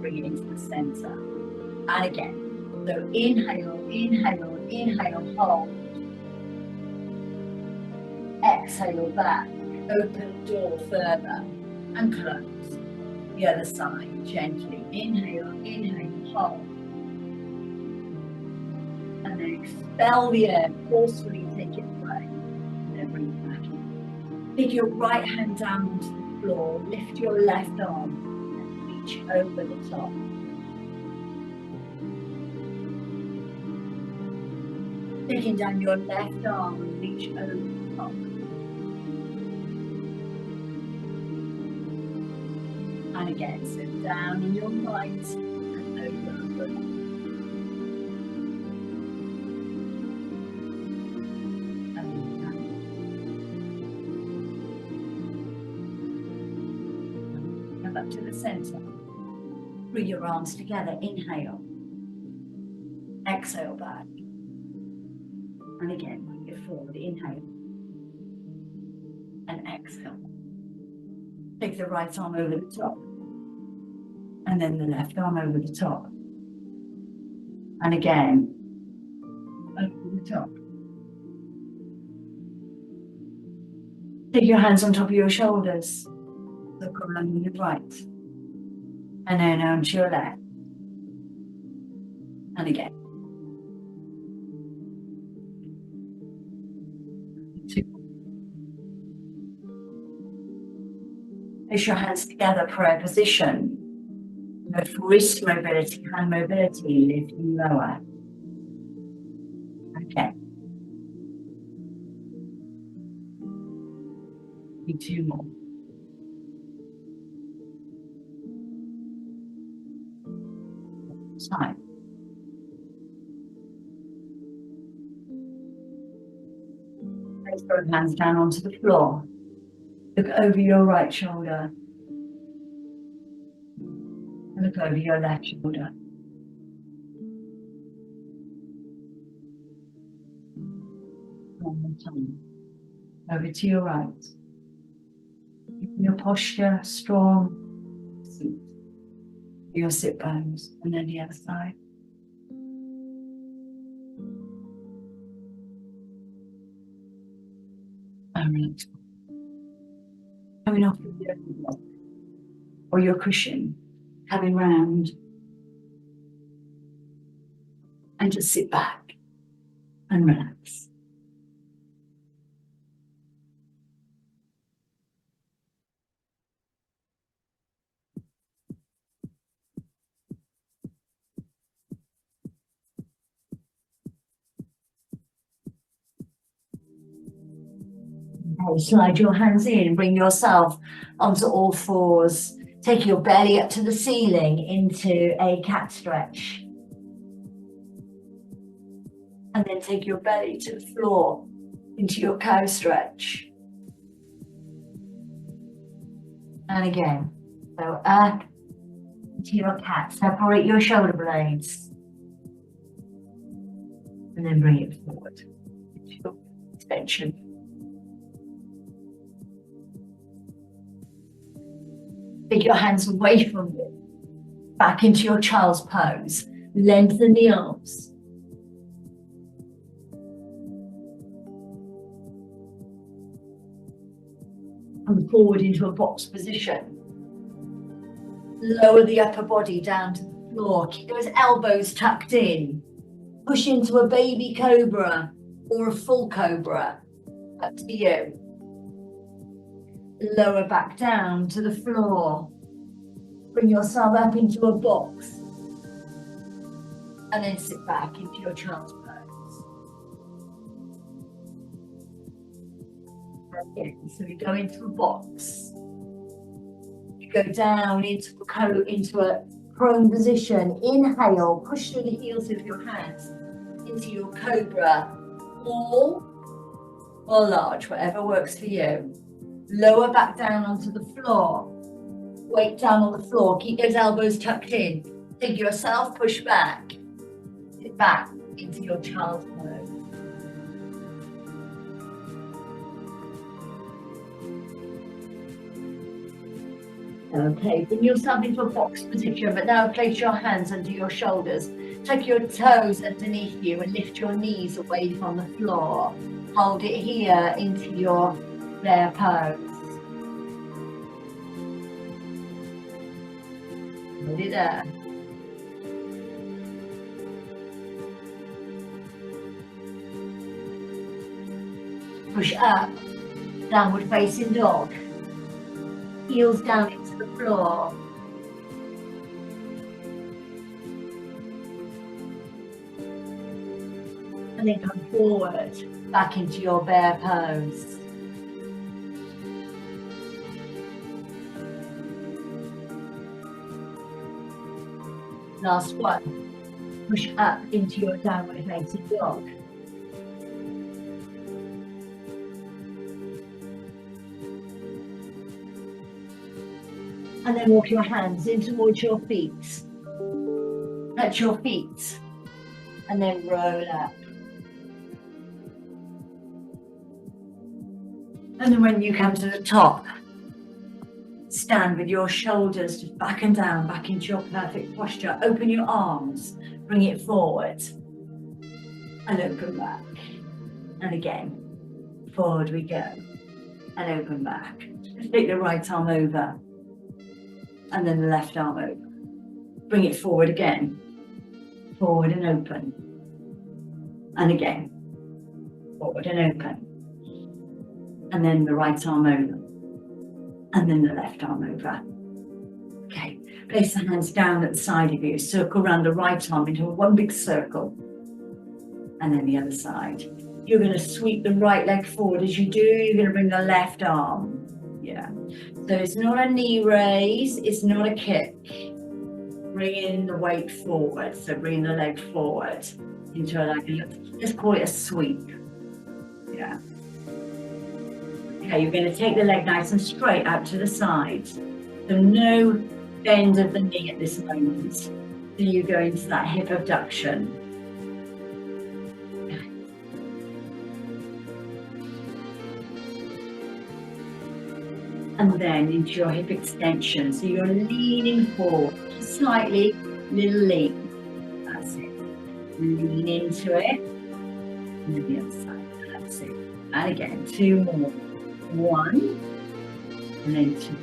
bring it into the center. And again, so inhale, inhale, inhale, hold. Exhale back, open the door further and close. The other side, gently. Inhale, inhale, hold. And then expel the air, forcefully take it away. And then bring it back in. Take your right hand down onto the floor, lift your left arm and reach over the top. Taking down your left arm and reach over the top. And again, so down on your right and over your left. And down. Come back to the center. Bring your arms together. Inhale. Exhale back. And again, bring it forward. Inhale. And exhale. Take the right arm over the top. And then the left arm over the top. And again, over the top. Take your hands on top of your shoulders. Look around to your right. And then onto your left. And again. 2. Place your hands together, prayer position. Go for wrist mobility, hand mobility, lifting lower. Okay. 2 more. Side. Place both hands down onto the floor. Look over your right shoulder. And look over your left shoulder. One more time. Over to your right. Keeping your posture strong. Seat. Your sit bones. And then the other side. And relax. Coming off of your block or your cushion, coming round and just sit back and relax. Slide your hands in, bring yourself onto all fours. Take your belly up to the ceiling into a cat stretch. And then take your belly to the floor into your cow stretch. And again, so up into your cat. Separate your shoulder blades. And then bring it forward into your extension. Take your hands away from you, back into your child's pose. Lengthen the arms. Come forward into a box position. Lower the upper body down to the floor. Keep those elbows tucked in. Push into a baby cobra or a full cobra. Up to you. Lower back down to the floor. Bring yourself up into a box. And then sit back into your child's pose. Again, so we go into a box. You go down into a prone position. Inhale, push through the heels of your hands into your cobra. Small or large, whatever works for you. Lower back down onto the floor. Weight down on the floor. Keep those elbows tucked in. Take yourself, push back. Sit back into your child's pose. Okay, bring yourself into a box position, but now place your hands under your shoulders. Tuck your toes underneath you and lift your knees away from the floor. Hold it here into your bear pose. Hold it there. Push up, downward facing dog. Heels down into the floor. And then come forward, back into your bear pose. Last one. Push up into your downward facing dog. And then walk your hands in towards your feet. Touch your feet. And then roll up. And then when you come to the top, stand with your shoulders just back and down, back into your perfect posture. Open your arms, bring it forward. And open back. And again, forward we go. And open back. Just take the right arm over. And then the left arm over. Bring it forward again. Forward and open. And again. Forward and open. And then the right arm over. And then the left arm over. Okay, place the hands down at the side of you. Circle around the right arm into one big circle. And then the other side. You're going to sweep the right leg forward. As you do, you're going to bring the left arm. Yeah. So it's not a knee raise. It's not a kick. Bringing the weight forward. So bring the leg forward into let's call it a sweep. Yeah. Okay, you're going to take the leg nice and straight out to the side. So no bend of the knee at this moment. So you go into that hip abduction. And then into your hip extension. So you're leaning forward, just slightly, little lean. That's it. Lean into it. And the other side. That's it. And again, two more. One. And then two.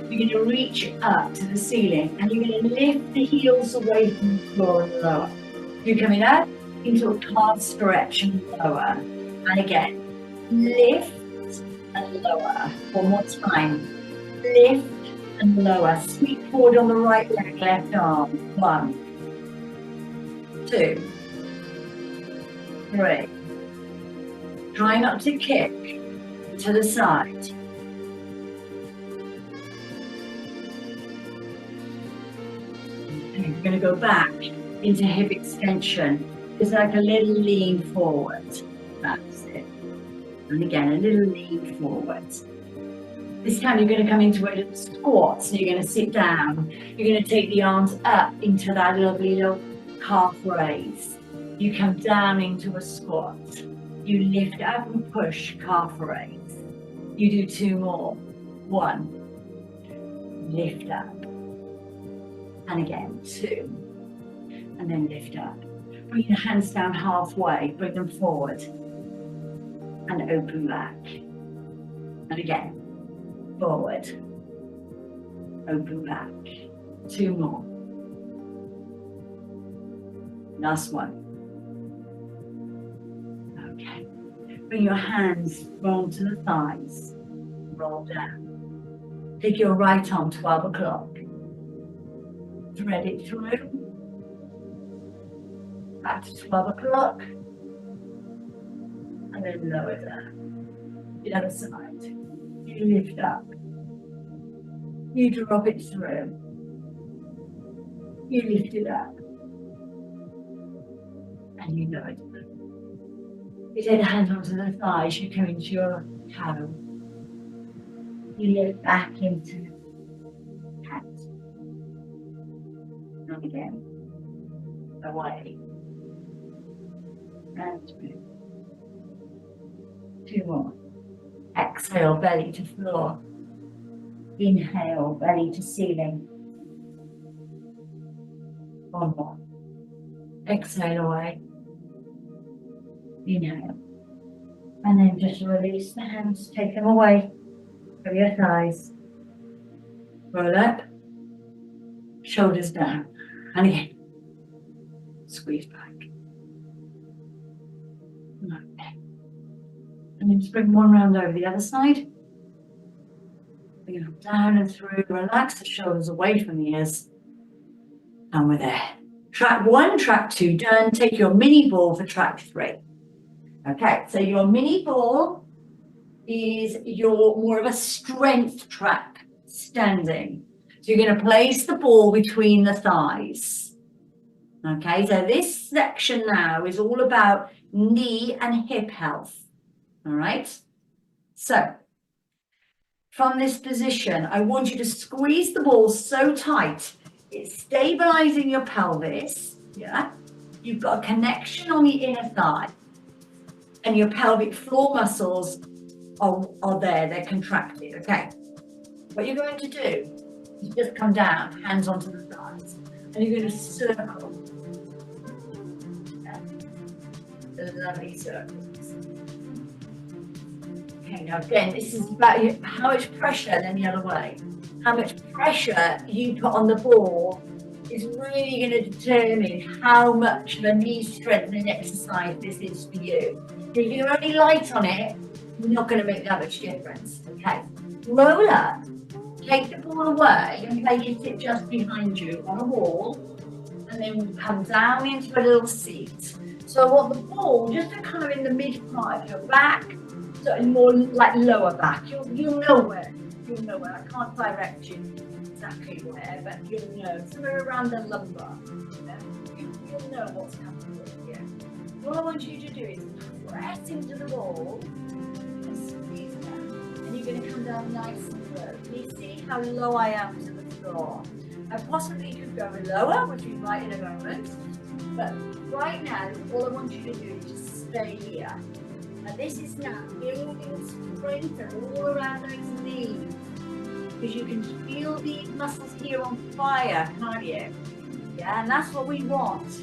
You're going to reach up to the ceiling and you're going to lift the heels away from the floor and lower. You're coming up into a calf stretch and lower. And again, lift and lower. One more time. Lift and lower. Sweep forward on the right leg, left arm. 1, 2, 3. Try not to kick to the side. And you're going to go back into hip extension. It's like a little lean forward. That's it. And again, a little lean forward. This time you're going to come into a little squat. So you're going to sit down. You're going to take the arms up into that lovely little calf raise. You come down into a squat. You lift up and push, calf raise. You do 2 more. 1. Lift up. And again, 2. And then lift up. Bring your hands down halfway. Bring them forward. And open back. And again, forward. Open back. 2 more. Last one. Okay. Bring your hands roll to the thighs. Roll down. Take your right arm 12 o'clock. Thread it through. Back to 12 o'clock. And then lower down. The other side. You lift up. You drop it through. You lift it up. And you lower it down. You take the hands onto the thighs, you come into your toe. You lift back into hands. And again. Away. And through. 2 more. Exhale, belly to floor. Inhale, belly to ceiling. One more. Exhale away. Inhale. And then just release the hands, take them away from your thighs. Roll up, shoulders down. And again, squeeze back. Okay. And then just bring one round over the other side. Bring it down and through. Relax the shoulders away from the ears. And we're there. Track 1, track 2 done. Take your mini ball for track 3. Okay, so your mini ball is your more of a strength track, standing. So you're going to place the ball between the thighs. Okay, so this section now is all about knee and hip health. All right, so from this position, I want you to squeeze the ball so tight, it's stabilizing your pelvis. Yeah, you've got a connection on the inner thigh, and your pelvic floor muscles are there, they're contracted. Okay, what you're going to do is just come down, hands onto the thighs, and you're going to circle. Yeah. Lovely circles. Okay, now again, this is about how much pressure, then the other way. How much pressure you put on the ball is really going to determine how much of a knee strengthening exercise this is for you. If you're only light on it, you're not going to make that much difference. Okay, roll up, take the ball away and place it just behind you on a wall, and then come down into a little seat. So I want the ball just to kind of in the mid part of your back, so more like lower back. You'll know where. You'll know where. I can't direct you exactly where, but you'll know somewhere around the lumbar. Yeah? You'll know what's coming with you. All I want you to do is press into the ball and squeeze down. And you're going to come down nice and low. Can you see how low I am to the floor? I possibly could go lower, which we might in a moment. But right now, all I want you to do is just stay here. And this is now building strength all around those knees. Because you can feel the muscles here on fire, can't you? Yeah, and that's what we want.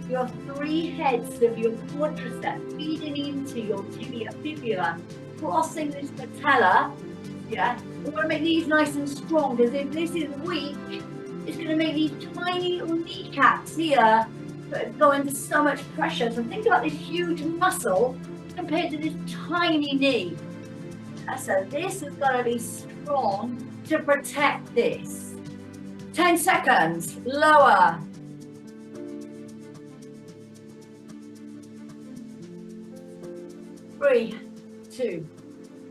Your 3 heads of your quadricep feeding into your tibia, fibula, crossing this patella. Yeah, we want to make these nice and strong, because if this is weak, it's going to make these tiny little kneecaps here go into so much pressure. So think about this huge muscle compared to this tiny knee. So this has got to be strong to protect this. 10 seconds, lower. 3, 2,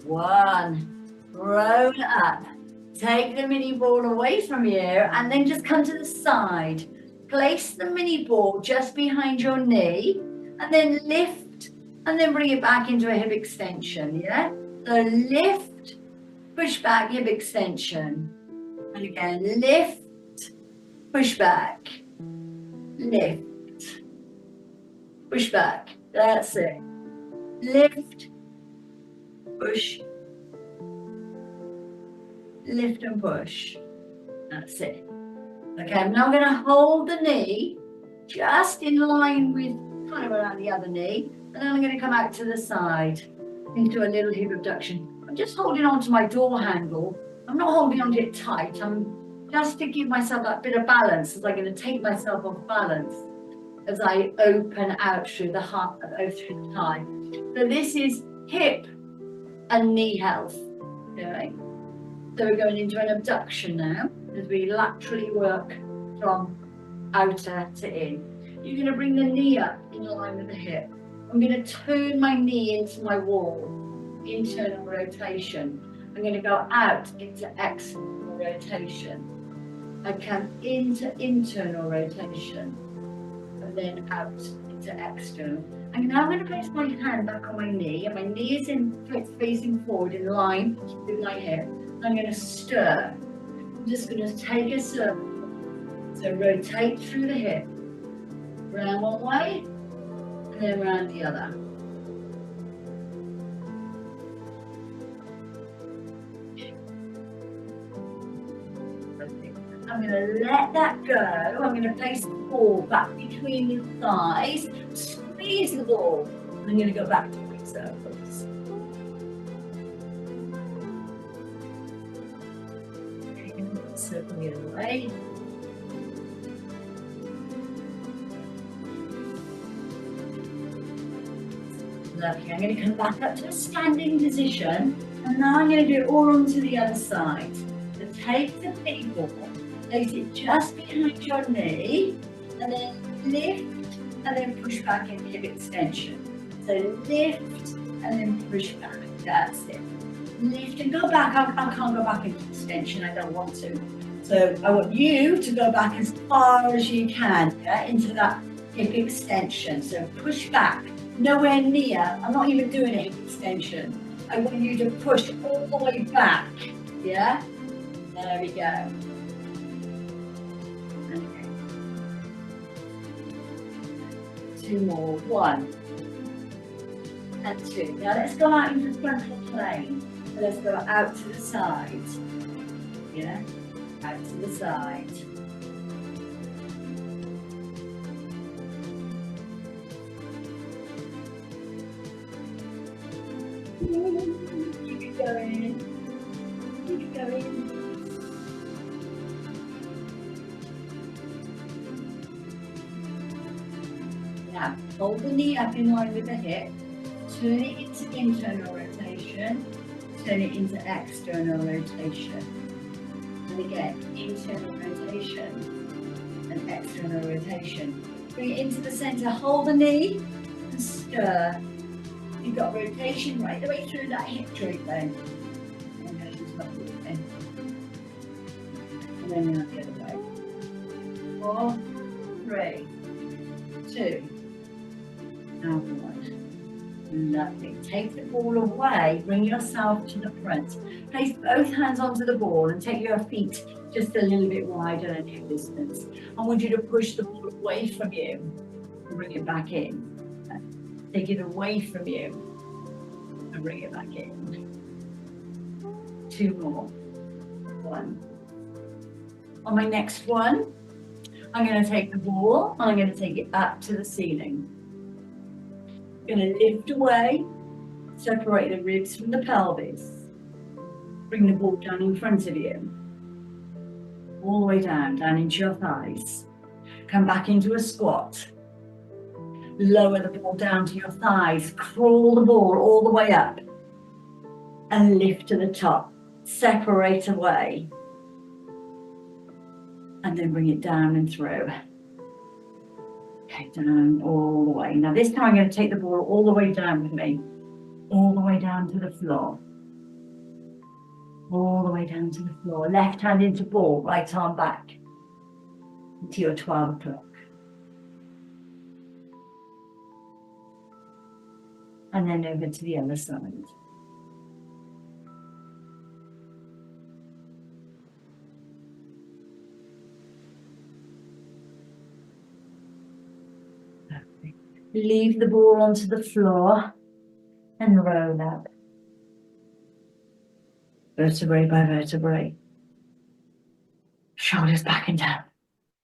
1. Roll up. Take the mini ball away from you and then just come to the side. Place the mini ball just behind your knee and then lift and then bring it back into a hip extension, yeah? So lift, push back, hip extension. And again, lift, push back, lift, push back. That's it. Lift, push, lift and push. That's it. Okay, I'm now going to hold the knee just in line with kind of around the other knee, and then I'm going to come out to the side into a little hip abduction. I'm just holding on to my door handle. I'm not holding on to it tight. I'm just to give myself that bit of balance, as I'm going to take myself off balance as I open out through the heart, through the thigh. So this is hip and knee health. Okay. So we're going into an abduction now, as we laterally work from outer to in. You're going to bring the knee up in line with the hip. I'm going to turn my knee into my wall, internal rotation. I'm going to go out into external rotation. I come into internal rotation and then out into external. And now I'm going to place my hand back on my knee, and my knee is facing forward in line with my hip. I'm going to stir. I'm just going to take a circle. So rotate through the hip. Round one way, and then round the other. I'm going to let that go. I'm going to place the ball back between your thighs. Squeeze the ball. I'm going to go back to quick circles. Circle the other way. Lovely. I'm going to come back up to a standing position, and now I'm going to do it all onto the other side. So take the big ball, place it just behind your knee, and then lift, and then push back in hip extension. So lift, and then push back. That's it. Lift and go back. I can't go back into extension. I don't want to. So I want you to go back as far as you can, yeah, into that hip extension. So push back. Nowhere near, I'm not even doing a hip extension. I want you to push all the way back, yeah? There we go. Okay. 2 more, 1 and 2. Now let's go out into the frontal plane. So let's go out to the side, yeah? Out to the side. Keep it going. Keep it going. Now, hold the knee up in line with the hip. Turn it into internal rotation. Turn it into external rotation. And again, internal rotation and external rotation. Bring it into the center. Hold the knee and stir. You've got rotation right the way through that hip joint then. And then you'll the other way. 4, 3, 2, and 1. Lovely. Take the ball away, bring yourself to the front. Place both hands onto the ball and take your feet just a little bit wider than your distance. I want you to push the ball away from you and bring it back in. Take it away from you and bring it back in. 2 more. 1. On my next one, I'm going to take the ball and I'm going to take it up to the ceiling. I'm going to lift away, separate the ribs from the pelvis. Bring the ball down in front of you. All the way down into your thighs. Come back into a squat. Lower the ball down to your thighs, crawl the ball all the way up and lift to the top, separate away and then bring it down and through. Okay, down all the way. Now this time I'm going to take the ball all the way down with me, all the way down to the floor, all the way down to the floor. Left hand into ball, right arm back into your 12 o'clock. And then over to the other side. Leave the ball onto the floor and roll up. Vertebrae by vertebrae. Shoulders back and down.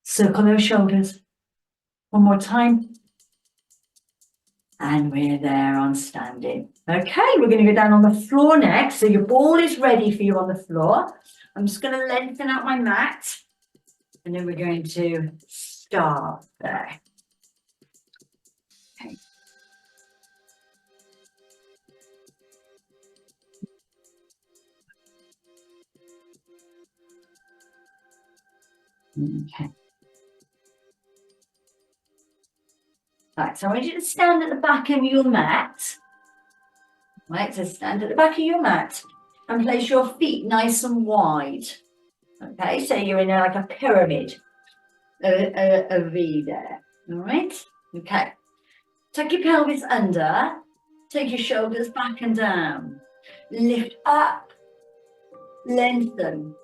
Circle those shoulders. One more time. And we're there on standing. Okay, we're going to go down on the floor next. So your ball is ready for you on the floor. I'm just going to lengthen out my mat. And then we're going to start there. Okay. Okay. Right, so I want you to stand at the back of your mat. Right, so stand at the back of your mat and place your feet nice and wide. Okay, so you're in like a pyramid, a V there. All right, okay. Tuck your pelvis under, take your shoulders back and down. Lift up, lengthen.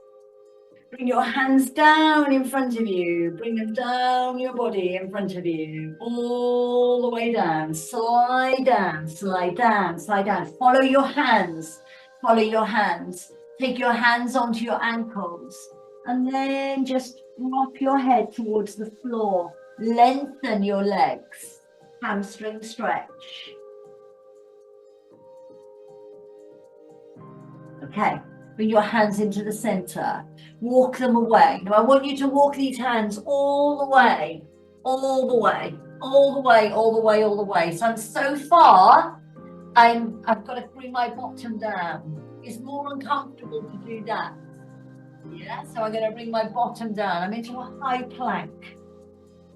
Bring your hands down in front of you. Bring them down your body in front of you. All the way down. Slide down, slide down, slide down. Follow your hands. Follow your hands. Take your hands onto your ankles. And then just drop your head towards the floor. Lengthen your legs. Hamstring stretch. Okay, bring your hands into the center. Walk them away. Now I want you to walk these hands all the way, all the way, all the way, all the way, all the way. So far, I've got to bring my bottom down. It's more uncomfortable to do that. Yeah, so I'm going to bring my bottom down. I'm into a high plank.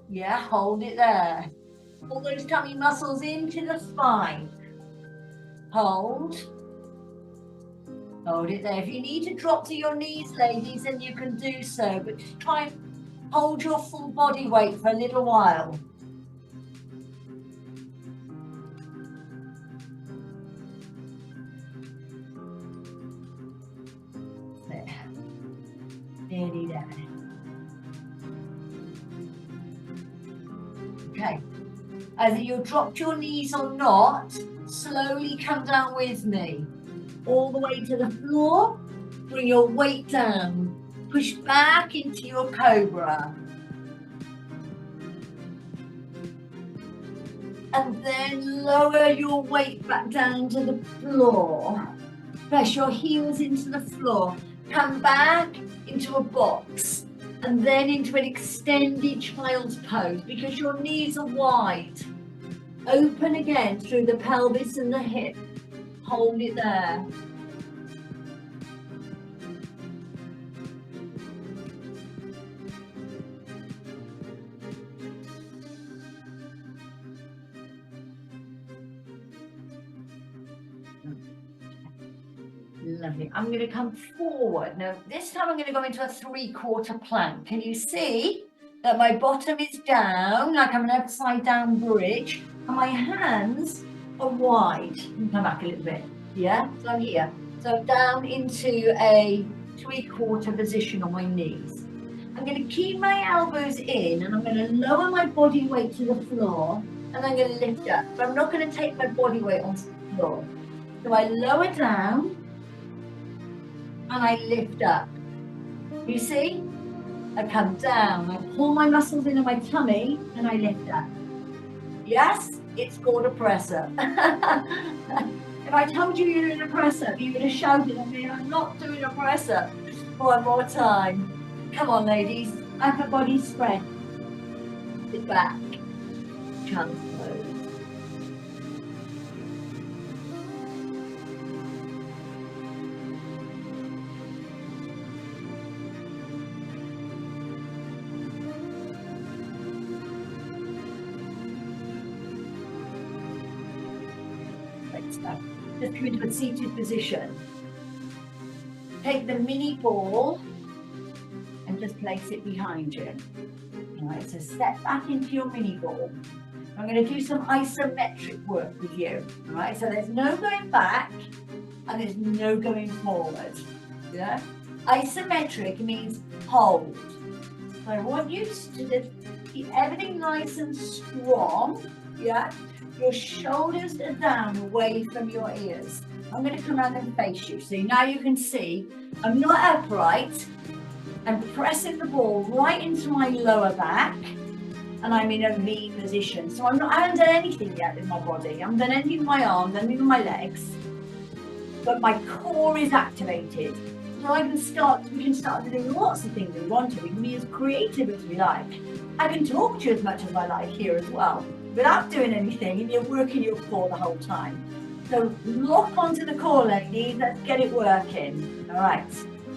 Yeah, hold it there. All those tummy muscles into the spine. Hold. Hold it there. If you need to drop to your knees, ladies, then you can do so. But just try and hold your full body weight for a little while. There. Nearly there. Okay. Either you dropped your knees or not, slowly come down with me. All the way to the floor, bring your weight down, push back into your cobra. And then lower your weight back down to the floor. Press your heels into the floor. Come back into a box and then into an extended child's pose because your knees are wide. Open again through the pelvis and the hip. Hold it there. Lovely. I'm going to come forward. Now, this time I'm going to go into a 3/4 plank. Can you see that my bottom is down, like I'm an upside down bridge, and my hands are wide? Come back a little bit. Yeah, so I'm here. So down into a 3/4 position on my knees. I'm going to keep my elbows in, and I'm going to lower my body weight to the floor, and I'm going to lift up. But I'm not going to take my body weight onto the floor. So I lower down, and I lift up. You see? I come down, I pull my muscles into my tummy, and I lift up. Yes, it's called a press up. If I told you you're doing a press up, you would have shouted at me, I'm not doing a press up. One more time. Come on, ladies. Upper body strength. Sit back. Chance close. Just come into a seated position. Take the mini ball and just place it behind you. All right, so step back into your mini ball. I'm going to do some isometric work with you. All right, so there's no going back and there's no going forward. Yeah, isometric means hold. So I want you to just keep everything nice and strong. Yeah. Your shoulders are down away from your ears. I'm going to come around and face you. So now you can see I'm not upright. I'm pressing the ball right into my lower back and I'm in a V position. So I haven't done anything yet with my body. I haven't done anything with my arms, anything with my legs. But my core is activated. So we can start doing lots of things we want to. We can be as creative as we like. I can talk to you as much as I like here as well, without doing anything, and you're working your core the whole time. So lock onto the core, ladies. Let's get it working. All right.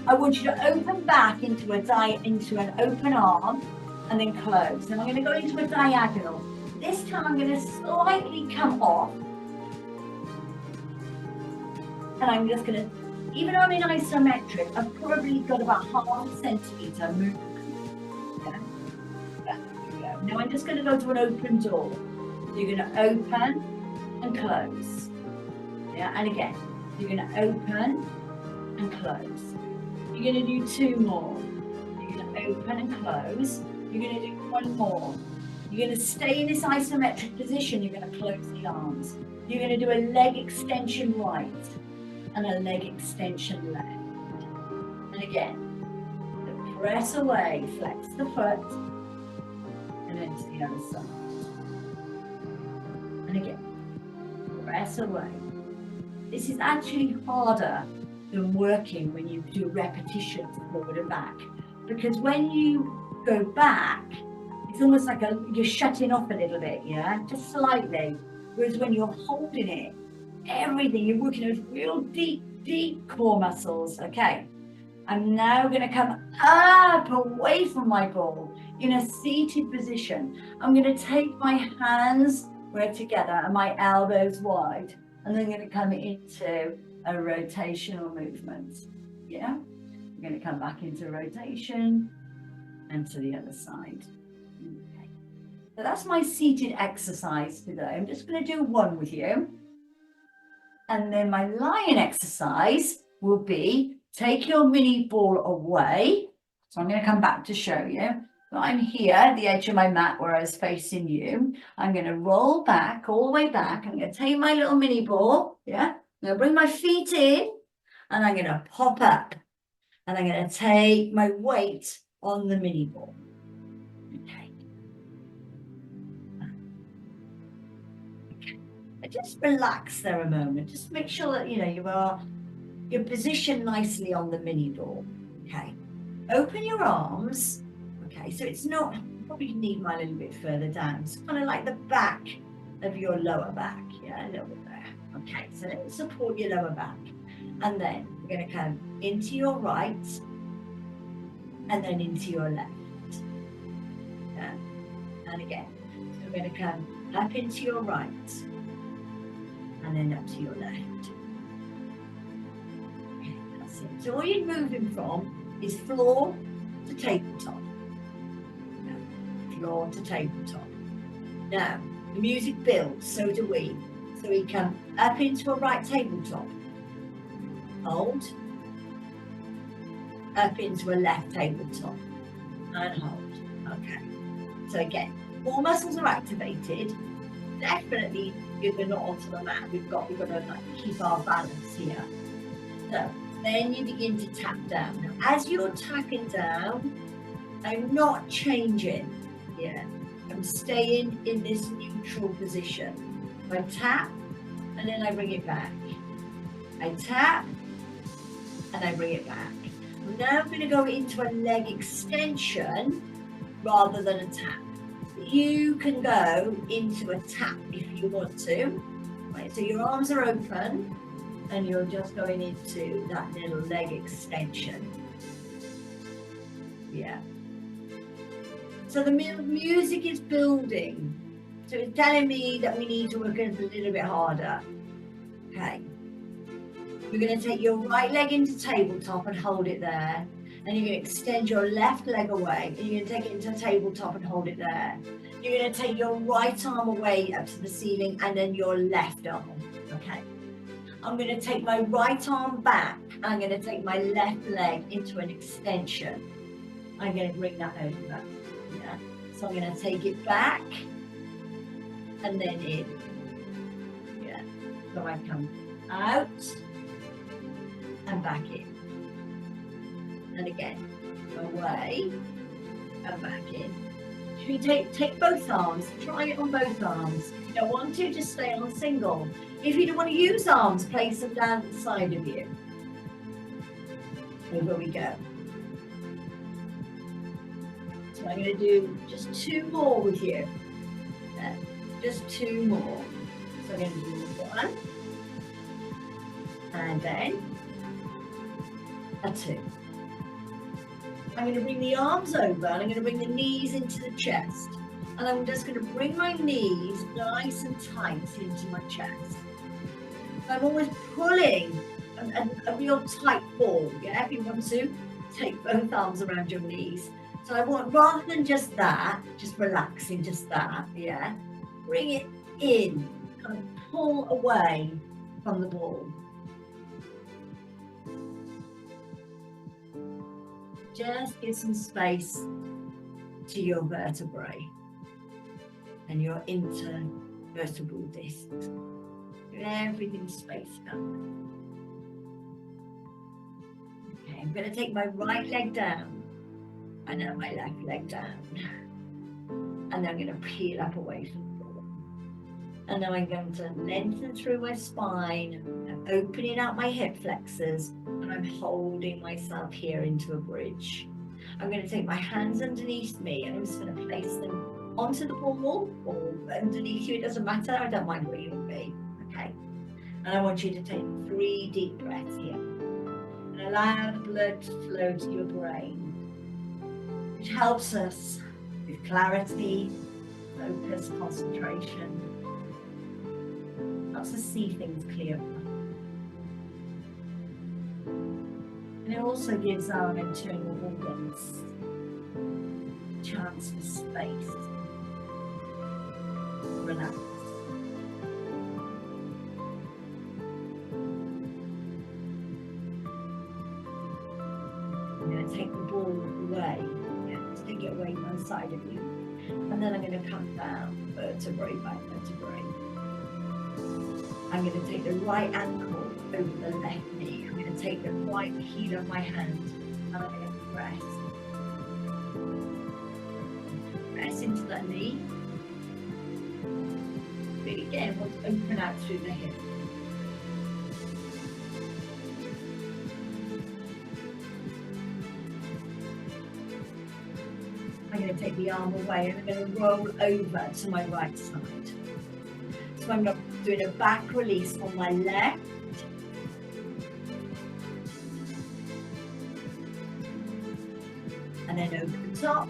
I want you to open back into an open arm and then close. And I'm going to go into a diagonal. This time I'm going to slightly come off. And I'm just going to, even though I'm in isometric, I've probably got about ½ centimetre movement. Okay. There we go. Now I'm just going to go to an open door. You're going to open and close. Yeah, and again, you're going to open and close. You're going to do 2 more. You're going to open and close. You're going to do 1 more. You're going to stay in this isometric position. You're going to close the arms. You're going to do a leg extension right and a leg extension left. And again, the Press away, flex the foot, and then to the other side. And again, press away. This is actually harder than working when you do repetitions forward and back. Because when you go back, it's almost like you're shutting off a little bit, yeah? Just slightly. Whereas when you're holding it, everything, you're working those real deep core muscles, okay? I'm now going to come up away from my ball in a seated position. I'm going to take my hands right together and my elbows wide, and then I'm going to come into a rotational movement. Yeah, I'm going to come back into rotation and to the other side. Okay. So that's my seated exercise today. I'm just going to do one with you. And then my lion exercise will be take your mini ball away. So I'm going to come back to show you. So I'm here at the edge of my mat where I was facing you. I'm going to roll back, all the way back. I'm going to take my little mini ball. Yeah. I'm going to bring my feet in and I'm going to pop up. And I'm going to take my weight on the mini ball. Okay. Just relax there a moment. Just make sure that, you're positioned nicely on the mini ball. Okay. Open your arms. Okay. So it's not, you probably need mine a little bit further down. It's kind of like the back of your lower back. Yeah, a little bit there. Okay. So let me support your lower back. And then we're going to come into your right and then into your left. Yeah. And again, so we're going to come up into your right and then up to your left. Okay, that's it. So all you're moving from is floor to tabletop. Floor to tabletop. Now, the music builds, so do we. So we come up into a right tabletop. Hold. Up into a left tabletop. And hold. Okay. So again, more muscles are activated. Definitely, if we're not onto the mat, we've got to like keep our balance here. So then you begin to tap down. Now, as you're tapping down, I'm not changing. Yeah, I'm staying in this neutral position. I tap and then I bring it back. I tap and I bring it back. Now I'm going to go into a leg extension rather than a tap. You can go into a tap if you want to. Right, so your arms are open and you're just going into that little leg extension. Yeah. So the music is building. So it's telling me that we need to work a little bit harder. Okay. You're going to take your right leg into tabletop and hold it there. And you're going to extend your left leg away. And you're going to take it into tabletop and hold it there. You're going to take your right arm away up to the ceiling and then your left arm. Okay. I'm going to take my right arm back. I'm going to take my left leg into an extension. I'm going to bring that over. Yeah. So I'm going to take it back and then in. Yeah. So I come out and back in. And again, away and back in. Should we take both arms? Try it on both arms. If you don't want to, just stay on single. If you don't want to use arms, place them down the side of you. Over we go. So I'm going to do just 2 more with you. Just 2 more. So I'm going to do 1. And then a 2. I'm going to bring the arms over and I'm going to bring the knees into the chest. And I'm just going to bring my knees nice and tight into my chest. I'm always pulling a real tight ball. Yeah, if you want to, take both arms around your knees. So I want, rather than just that, just relaxing, just that, yeah, bring it in, kind of pull away from the ball. Just give some space to your vertebrae and your intervertebral discs. Give everything spaced up. Okay, I'm going to take my right leg down And now my left leg down. And then I'm going to peel up away from the floor. And now I'm going to lengthen through my spine. I'm opening out my hip flexors. And I'm holding myself here into a bridge. I'm going to take my hands underneath me and I'm just going to place them onto the ball or underneath you. It doesn't matter. I don't mind where you will be. Okay. And I want you to take 3 deep breaths here. And allow the blood to flow to your brain, which helps us with clarity, focus, concentration. Helps us see things clearer. And it also gives our internal organs a chance for space to relax. I'm going to take the ball away, stick it away one side of you. And then I'm going to come down vertebrae by vertebrae. I'm going to take the right ankle over the left knee. I'm going to take the right heel of my hand and I'm going to press. Press into that knee. But again, want to open out through the hip. I'm going to take the arm away and I'm going to roll over to my right side. So I'm doing a back release on my left. And then over the top.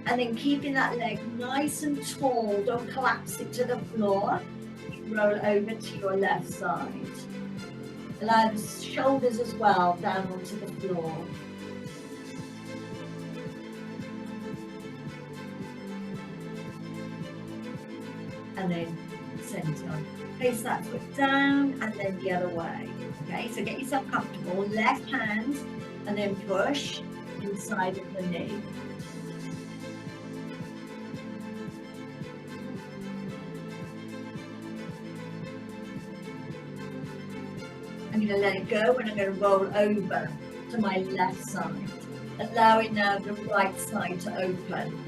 And then keeping that leg nice and tall. Don't collapse it to the floor. Roll over to your left side. Allow the shoulders as well down onto the floor. And then center. Place that foot down and then the other way. Okay, so get yourself comfortable. Left hand and then push inside of the knee. I'm going to let it go and I'm going to roll over to my left side, allowing now the right side to open.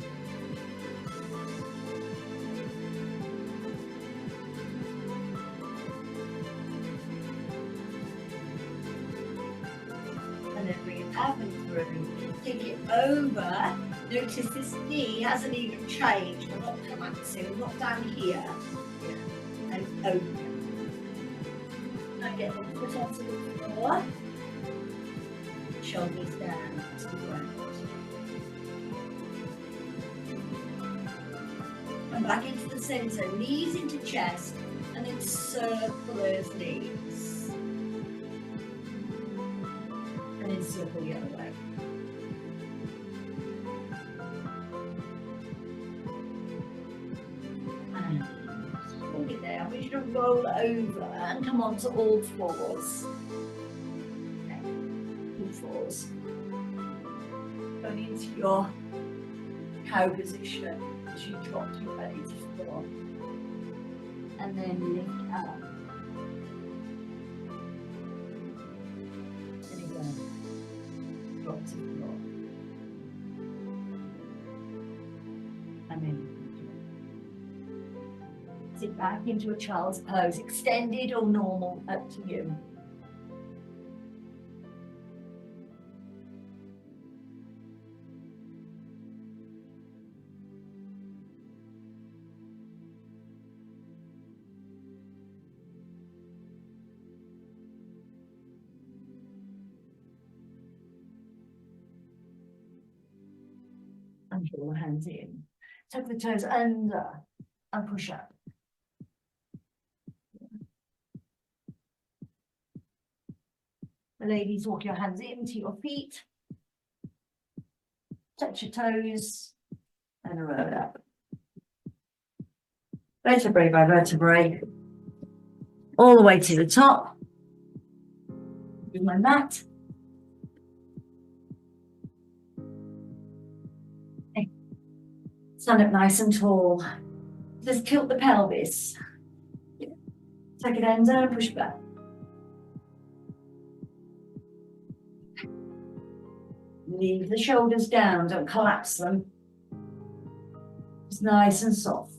And then bring it up and through. Take it over. Notice this knee hasn't even changed. We're not collapsing. We're not down here. And open. Get the foot onto the floor, shoulders down to the ground. And back into the center, knees into chest, and then circle those knees. And then circle the other way. There. I want you to roll over and come onto all fours. Okay. All fours. Going into your cow position as you drop your belly to the floor. And then lift up. And again, drop to the floor. And then sit back into a child's pose, extended or normal, up to you. And draw the hands in. Tuck the toes under and push up. Ladies, walk your hands into your feet, touch your toes, and roll it up. Vertebrae by vertebrae, all the way to the top. With my mat. Okay. Stand up nice and tall. Just tilt the pelvis. Take it under and push back. Leave the shoulders down, don't collapse them. It's nice and soft.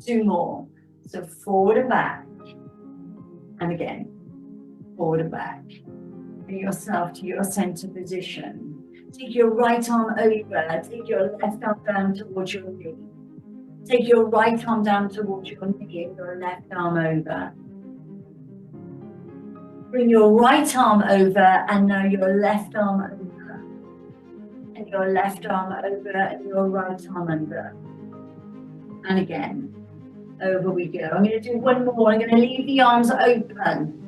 2 more. So forward and back. And again, forward and back. Bring yourself to your center position. Take your right arm over. Take your left arm down towards your knee. Take your right arm down towards your knee and your left arm over. Bring your right arm over and now your left arm over. And your left arm over and your right arm under. And again, over we go. I'm going to do one more. I'm going to leave the arms open.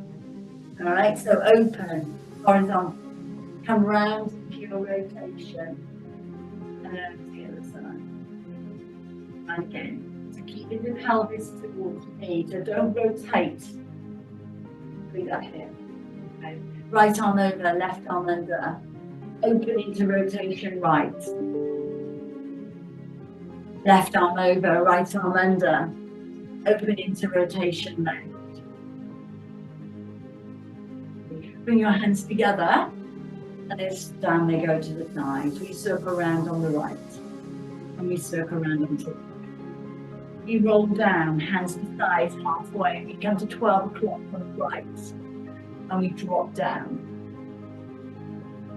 All right, so open, horizontal. Come round into your rotation. And over to the other side. And again, so keeping the pelvis towards me. So don't rotate. Do that here. Okay. Right arm over, left arm under. Open into rotation right. Left arm over, right arm under. Open into rotation left. Bring your hands together and then down they go to the sides. We circle around on the right and we circle around on the left. We roll down, hands to sides halfway. We come to 12 o'clock on the right and we drop down.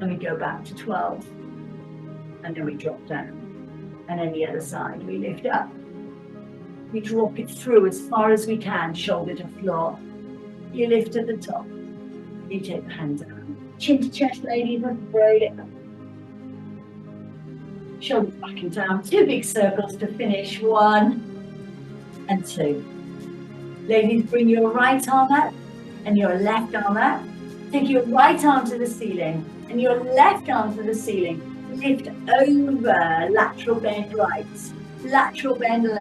And we go back to 12 and then we drop down. And then the other side, we lift up. We drop it through as far as we can, shoulder to floor. You lift at the top. You take the hand down. Chin to chest, ladies, and braid it up. Shoulders back and down. 2 big circles to finish. 1 and 2. Ladies, bring your right arm up and your left arm up. Take your right arm to the ceiling and your left arm to the ceiling. Lift over, lateral bend right, lateral bend left.